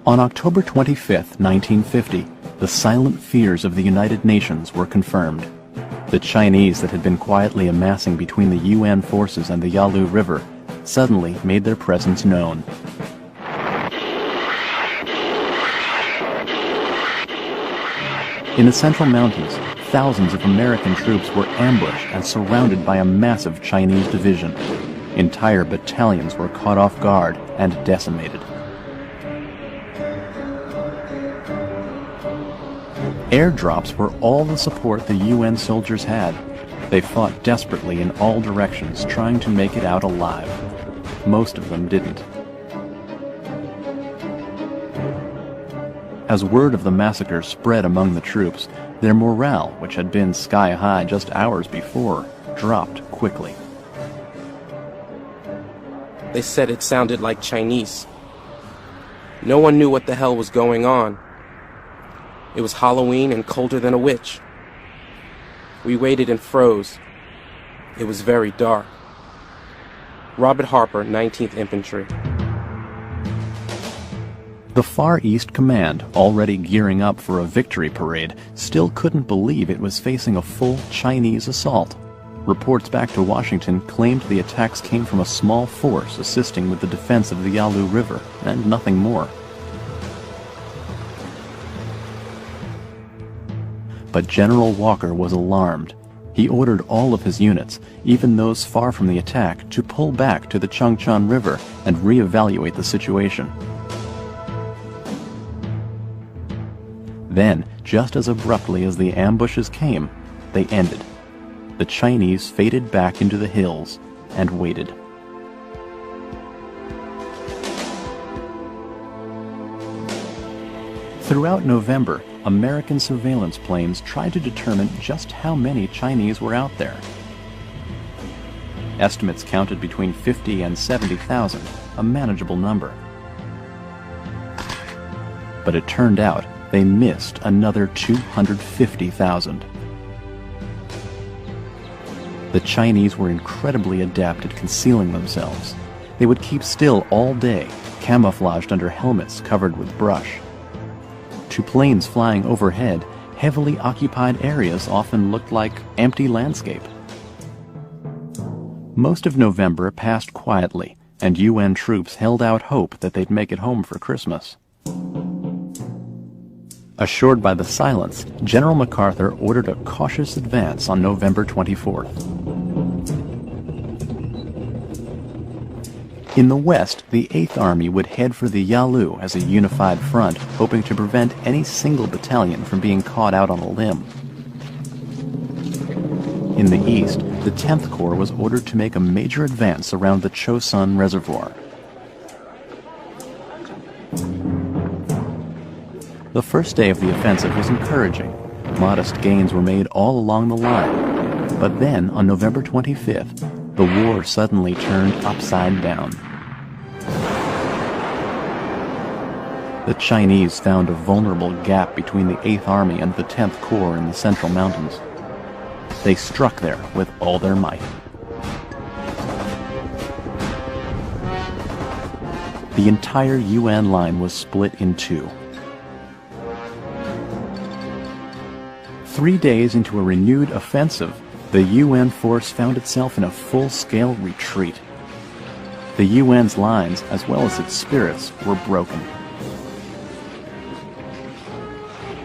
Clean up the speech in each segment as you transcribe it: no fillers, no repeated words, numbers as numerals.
On October 25, 1950, the silent fears of the United Nations were confirmed. The Chinese that had been quietly amassing between the UN forces and the Yalu River suddenly made their presence known. In the Central Mountains, thousands of American troops were ambushed and surrounded by a massive Chinese division. Entire battalions were caught off guard and decimated. Airdrops were all the support the UN soldiers had. They fought desperately in all directions, trying to make it out alive. Most of them didn't. As word of the massacre spread among the troops, their morale, which had been sky high just hours before, dropped quickly. They said it sounded like Chinese. No one knew what the hell was going on. It was Halloween and colder than a witch. We waited and froze. It was very dark. Robert Harper, 19th Infantry. The Far East Command, already gearing up for a victory parade, still couldn't believe it was facing a full Chinese assault. Reports back to Washington claimed the attacks came from a small force assisting with the defense of the Yalu River, and nothing more. But General Walker was alarmed. He ordered all of his units, even those far from the attack, to pull back to the Changchun River and reevaluate the situation. Then, just as abruptly as the ambushes came, they ended. The Chinese faded back into the hills and waited. Throughout November, American surveillance planes tried to determine just how many Chinese were out there. Estimates counted between 50 and 70,000, a manageable number. But it turned out they missed another 250,000. The Chinese were incredibly adept at concealing themselves. They would keep still all day, camouflaged under helmets covered with brush. To planes flying overhead, heavily occupied areas often looked like empty landscape. Most of November passed quietly, and UN troops held out hope that they'd make it home for Christmas. Assured by the silence, General MacArthur ordered a cautious advance on November 24th. In the west, the 8th Army would head for the Yalu as a unified front, hoping to prevent any single battalion from being caught out on a limb. In the east, the 10th Corps was ordered to make a major advance around the Chosun Reservoir. The first day of the offensive was encouraging. Modest gains were made all along the line. But then, on November 25th, the war suddenly turned upside down. The Chinese found a vulnerable gap between the 8th Army and the 10th Corps in the Central Mountains. They struck there with all their might. The entire UN line was split in two. 3 days into a renewed offensive, the UN force found itself in a full-scale retreat. The UN's lines, as well as its spirits, were broken.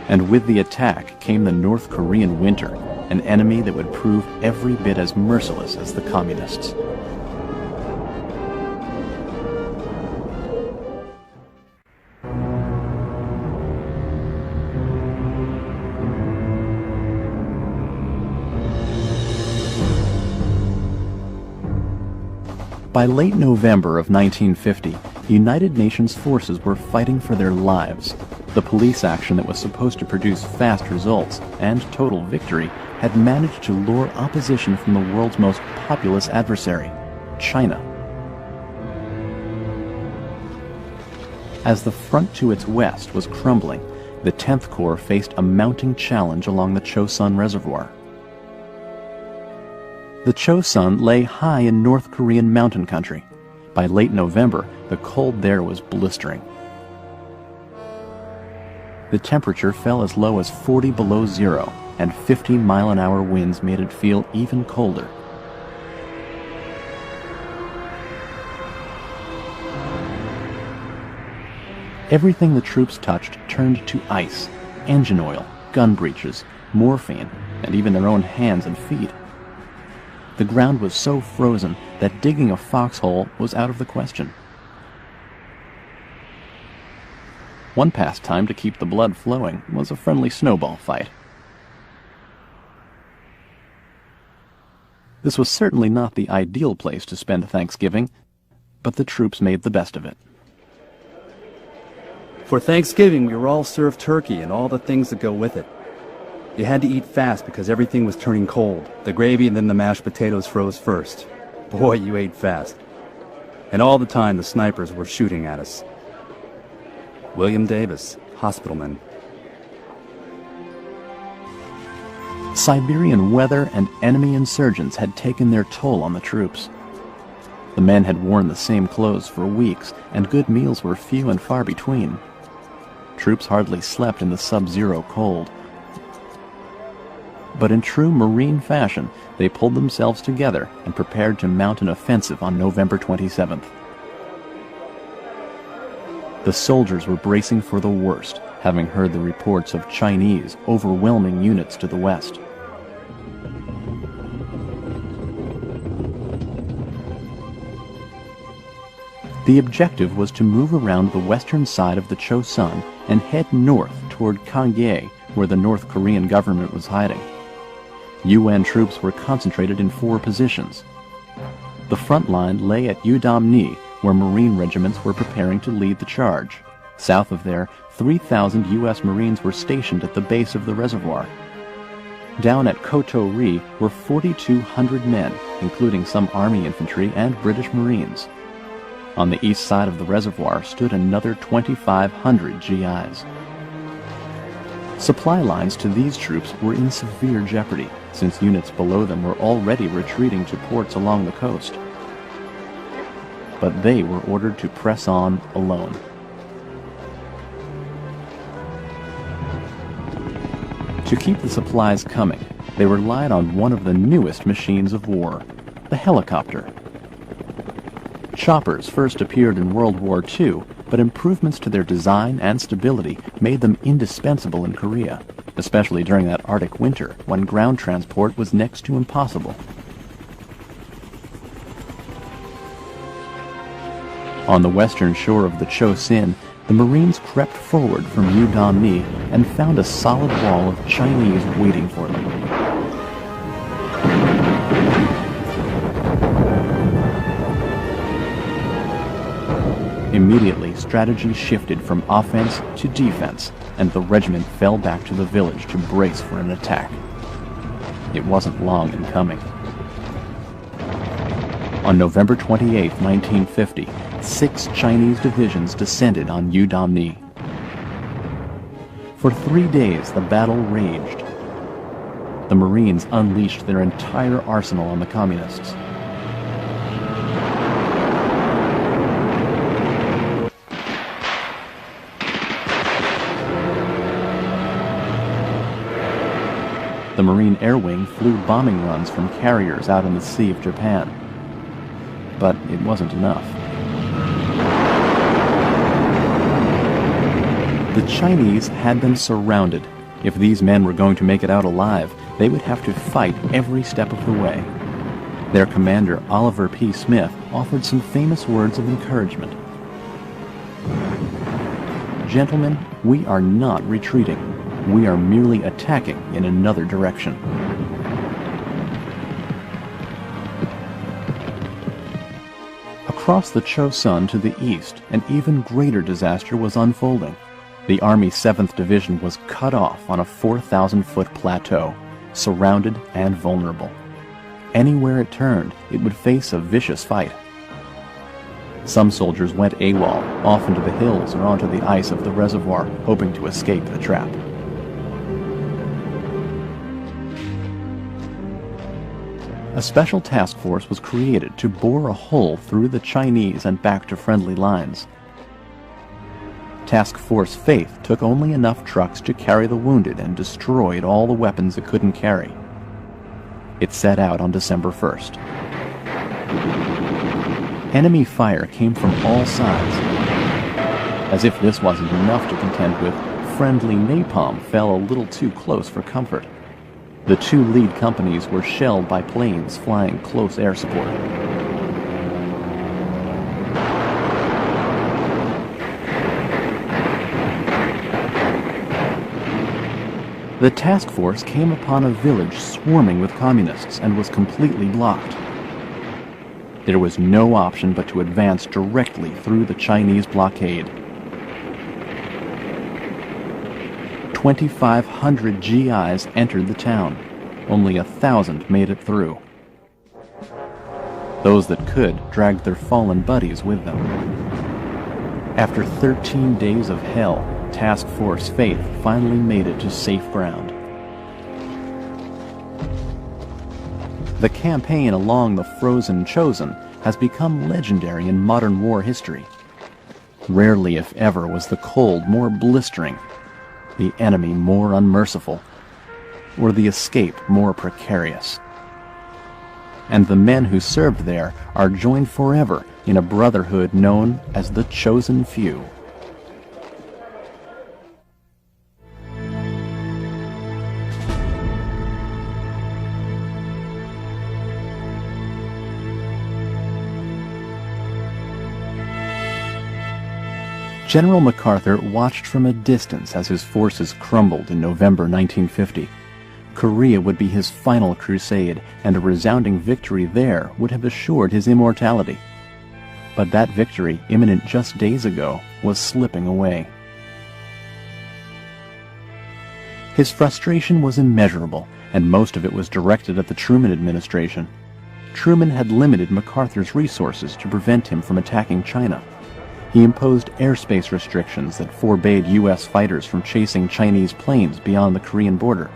And with the attack came the North Korean winter, an enemy that would prove every bit as merciless as the communists. By late November of 1950, United Nations forces were fighting for their lives. The police action that was supposed to produce fast results and total victory had managed to lure opposition from the world's most populous adversary, China. As the front to its west was crumbling, the 10th Corps faced a mounting challenge along the Chosun Reservoir. The Chosun lay high in North Korean mountain country. By late November, the cold there was blistering. The temperature fell as low as 40 below zero, and 50-mile-an-hour winds made it feel even colder. Everything the troops touched turned to ice, engine oil, gun breeches, morphine, and even their own hands and feet. The ground was so frozen that digging a foxhole was out of the question. One pastime to keep the blood flowing was a friendly snowball fight. This was certainly not the ideal place to spend Thanksgiving, but the troops made the best of it. For Thanksgiving, we were all served turkey and all the things that go with it. You had to eat fast because everything was turning cold. The gravy and then the mashed potatoes froze first. Boy, you ate fast. And all the time the snipers were shooting at us. William Davis, hospitalman. Siberian weather and enemy insurgents had taken their toll on the troops. The men had worn the same clothes for weeks, and good meals were few and far between. Troops hardly slept in the sub-zero cold. But in true Marine fashion, they pulled themselves together and prepared to mount an offensive on November 27th. The soldiers were bracing for the worst, having heard the reports of Chinese overwhelming units to the west. The objective was to move around the western side of the Chosun and head north toward Kangye, where the North Korean government was hiding. UN troops were concentrated in 4 positions. The front line lay at Udamni, where Marine regiments were preparing to lead the charge. South of there, 3,000 U.S. Marines were stationed at the base of the reservoir. Down at Koto-ri were 4,200 men, including some Army infantry and British Marines. On the east side of the reservoir stood another 2,500 GIs. Supply lines to these troops were in severe jeopardy, since units below them were already retreating to ports along the coast. But they were ordered to press on alone. To keep the supplies coming, they relied on one of the newest machines of war, the helicopter. Choppers first appeared in World War II, but improvements to their design and stability made them indispensable in Korea, especially during that Arctic winter when ground transport was next to impossible. On the western shore of the Chosin, the Marines crept forward from Udamni and found a solid wall of Chinese waiting for them. Immediately, strategy shifted from offense to defense, and the regiment fell back to the village to brace for an attack. It wasn't long in coming. On November 28, 1950, 6 Chinese divisions descended on Udamni. For 3 days, the battle raged. The Marines unleashed their entire arsenal on the Communists. The Marine Air Wing flew bombing runs from carriers out in the Sea of Japan. But it wasn't enough. The Chinese had them surrounded. If these men were going to make it out alive, they would have to fight every step of the way. Their commander, Oliver P. Smith, offered some famous words of encouragement. "Gentlemen, we are not retreating. We are merely attacking in another direction." Across the Chosun to the east, an even greater disaster was unfolding. The Army 7th Division was cut off on a 4,000-foot plateau, surrounded and vulnerable. Anywhere it turned, it would face a vicious fight. Some soldiers went AWOL, off into the hills or onto the ice of the reservoir, hoping to escape the trap. A special task force was created to bore a hole through the Chinese and back to friendly lines. Task Force Faith took only enough trucks to carry the wounded and destroyed all the weapons it couldn't carry. It set out on December 1st. Enemy fire came from all sides. As if this wasn't enough to contend with, friendly napalm fell a little too close for comfort. The two lead companies were shelled by planes flying close air support. The task force came upon a village swarming with communists and was completely blocked. There was no option but to advance directly through the Chinese blockade. 2,500 GIs entered the town. Only 1,000 made it through. Those that could dragged their fallen buddies with them. After 13 days of hell, Task Force Faith finally made it to safe ground. The campaign along the frozen Chosin has become legendary in modern war history. Rarely, if ever, was the cold more blistering, the enemy more unmerciful, or the escape more precarious. And the men who served there are joined forever in a brotherhood known as the Chosen Few. General MacArthur watched from a distance as his forces crumbled in November 1950. Korea would be his final crusade, and a resounding victory there would have assured his immortality. But that victory, imminent just days ago, was slipping away. His frustration was immeasurable, and most of it was directed at the Truman administration. Truman had limited MacArthur's resources to prevent him from attacking China. He imposed airspace restrictions that forbade U.S. fighters from chasing Chinese planes beyond the Korean border,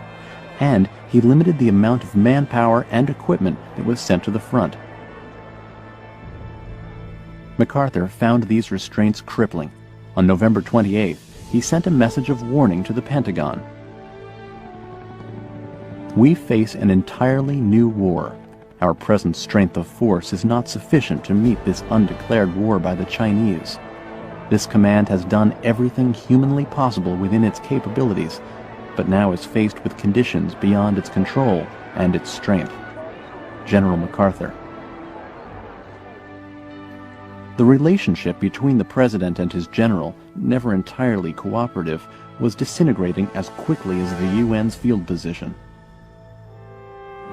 and he limited the amount of manpower and equipment that was sent to the front. MacArthur found these restraints crippling. On November 28th, he sent a message of warning to the Pentagon. "We face an entirely new war. Our present strength of force is not sufficient to meet this undeclared war by the Chinese. This command has done everything humanly possible within its capabilities, but now is faced with conditions beyond its control and its strength. General MacArthur." The relationship between the president and his general, never entirely cooperative, was disintegrating as quickly as the UN's field position.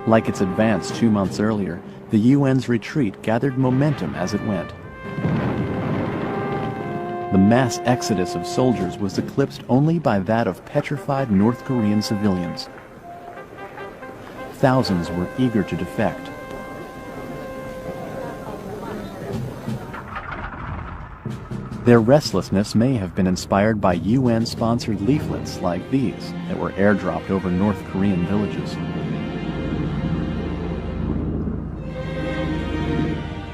Like its advance 2 months earlier, the UN's retreat gathered momentum as it went. The mass exodus of soldiers was eclipsed only by that of petrified North Korean civilians. Thousands were eager to defect. Their restlessness may have been inspired by UN-sponsored leaflets like these that were airdropped over North Korean villages.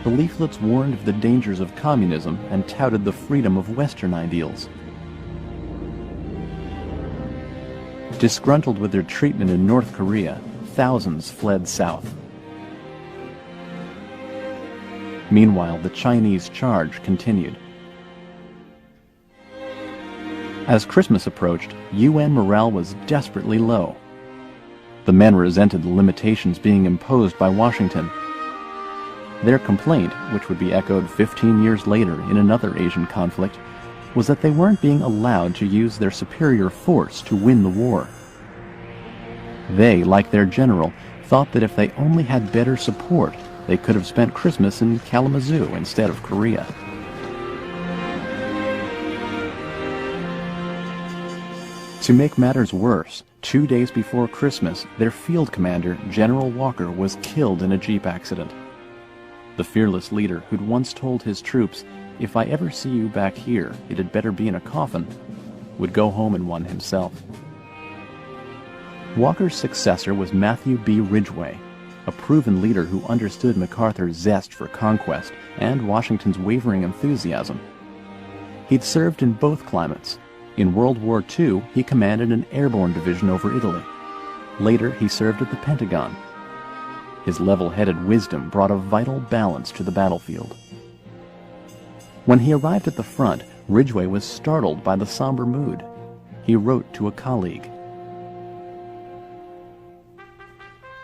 The leaflets warned of the dangers of communism and touted the freedom of Western ideals. Disgruntled with their treatment in North Korea, thousands fled south. Meanwhile, the Chinese charge continued. As Christmas approached, UN morale was desperately low. The men resented the limitations being imposed by Washington. Their complaint, which would be echoed 15 years later in another Asian conflict, was that they weren't being allowed to use their superior force to win the war. They, like their general, thought that if they only had better support, they could have spent Christmas in Kalamazoo instead of Korea. To make matters worse, 2 days before Christmas, their field commander, General Walker, was killed in a jeep accident. The fearless leader who'd once told his troops, "If I ever see you back here, it had better be in a coffin," would go home in one himself. Walker's successor was Matthew B. Ridgway, a proven leader who understood MacArthur's zest for conquest and Washington's wavering enthusiasm. He'd served in both climates. In World War II, he commanded an airborne division over Italy. Later, he served at the Pentagon. His level-headed wisdom brought a vital balance to the battlefield. When he arrived at the front, Ridgway was startled by the somber mood. He wrote to a colleague,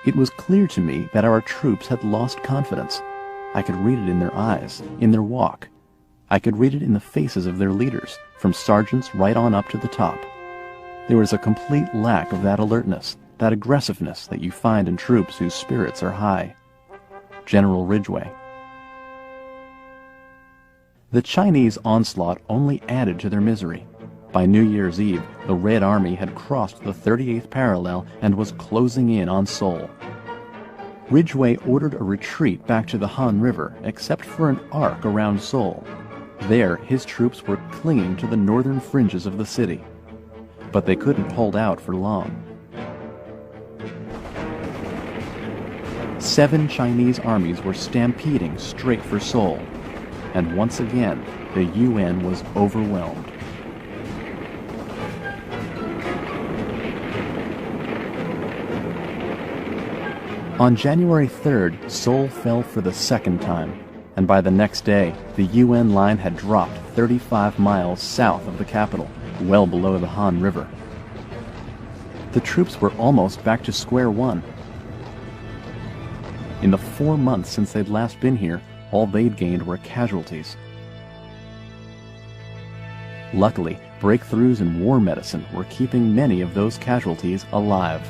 "It was clear to me that our troops had lost confidence. I could read it in their eyes, in their walk. I could read it in the faces of their leaders, from sergeants right on up to the top. There was a complete lack of that alertness, that aggressiveness that you find in troops whose spirits are high." General Ridgway. The Chinese onslaught only added to their misery. By New Year's Eve, the Red Army had crossed the 38th parallel and was closing in on Seoul. Ridgway ordered a retreat back to the Han River, except for an arc around Seoul. There, his troops were clinging to the northern fringes of the city. But they couldn't hold out for long. 7 Chinese armies were stampeding straight for Seoul. And once again, the UN was overwhelmed. On January 3rd, Seoul fell for the second time, and by the next day, the UN line had dropped 35 miles south of the capital, well below the Han River. The troops were almost back to square one. In the 4 months since they'd last been here, all they'd gained were casualties. Luckily, breakthroughs in war medicine were keeping many of those casualties alive.